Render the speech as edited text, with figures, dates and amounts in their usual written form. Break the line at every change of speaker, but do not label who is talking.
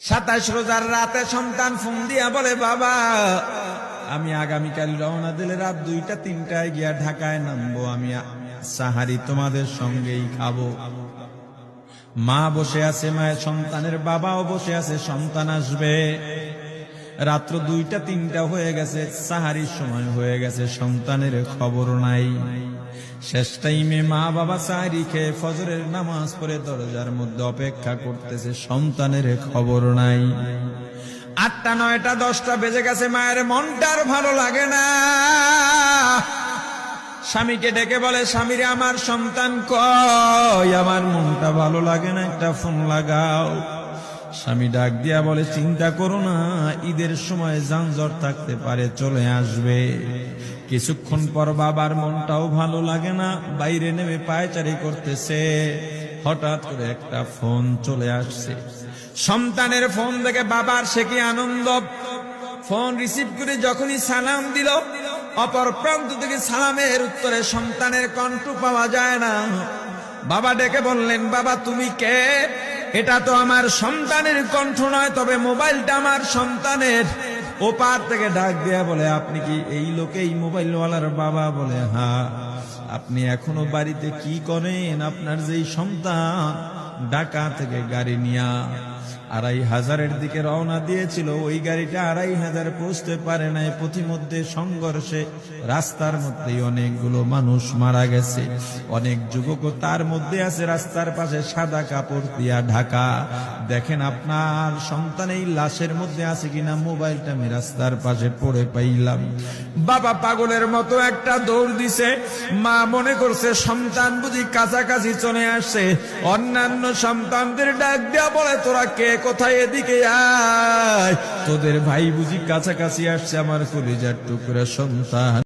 27 রোজার রাতে সন্তান ফোন দিয়া বলে, বাবা আমি আগামীকাল রওনা দিলে রাত 2টা-3টায় গিয়া ঢাকায় নামবো, আমি সাহারি তোমাদের সঙ্গেই খাবো। মা বসে আছে, মায়ের সন্তানের বাবাও বসে আছে, সন্তান আসবে। রাত্র 2টা-3টা হয়ে গেছে, সাহারির সময় হয়ে গেছে, সন্তানের খবর নাই। শেষ টাইমে মা বাবা সাহারি খেয়ে ফজরের নামাজ পড়ে দরজার মধ্যে অপেক্ষা করতেছে, সন্তানের খবর নাই। 8টা, 9টা, 10টা বেজে গেছে, মায়ের মনটার ভালো লাগে না। স্বামীকে ডেকে বলে, স্বামীরে আমার সন্তান কই, আমার মনটা ভালো লাগে না, একটা ফোন লাগাও। স্বামী ডাক দিয়া বলে, চিন্তা করো না, ঈদের সময় যানজট থাকতে পারে, চলে আসবে। কিছুক্ষণ পর বাবার মনটাও ভালো লাগে না, বাইরে নেমে পায়চারি করতেছে। হঠাৎ করে একটা ফোন চলে আসছে। সন্তানের ফোন দেখে বাবার সে কি আনন্দ। ফোন রিসিভ করে যখনই সালাম দিল, অপর প্রান্ত থেকে সালামের উত্তরে সন্তানের কণ্ঠ পাওয়া যায় না। বাবা ডেকে বললেন, বাবা তুমি কে? এটা তো আমার সন্তানের কণ্ঠ নয়, তবে মোবাইলটা আমার সন্তানের। ওপার থেকে ডাক দেয়া বলে, আপনি কি এই লোকেই মোবাইলওয়ালার বাবা? বলে, হ্যাঁ। আপনি এখনো বাড়িতে কি করেন? আপনার যেই সন্তান ঢাকা থেকে গাড়ি নিয়া 2500-এর দিকে রওনা দিয়েছিল, ওই গাড়িটা 2500 পৌঁছতে পারে নাই। পথিমধ্যে সংঘর্ষে রাস্তার মধ্যেই অনেকগুলো মানুষ মারা গেছে, অনেক যুবকও তার মধ্যে আছে। রাস্তার পাশে সাদা কাপড় দিয়া ঢাকা। দেখেন আপনার সন্তান এই লাশের মধ্যে আছে কিনা। মোবাইলটা আমি রাস্তার পাশে পড়ে পাইলাম। বাবা পাগলের মতো একটা দৌড় দিছে। মা মনে করছে সন্তান বুঝি কাছাকাছি চলে আসছে। অন্যান্য সন্তানদের ডাক দেয়া বলে, তোরা কে, কোথায়, এদিকে আয়, তোদের ভাই বুঝি কাছাকাছি আসছে। আমার কলিজার টুকরা সন্তান।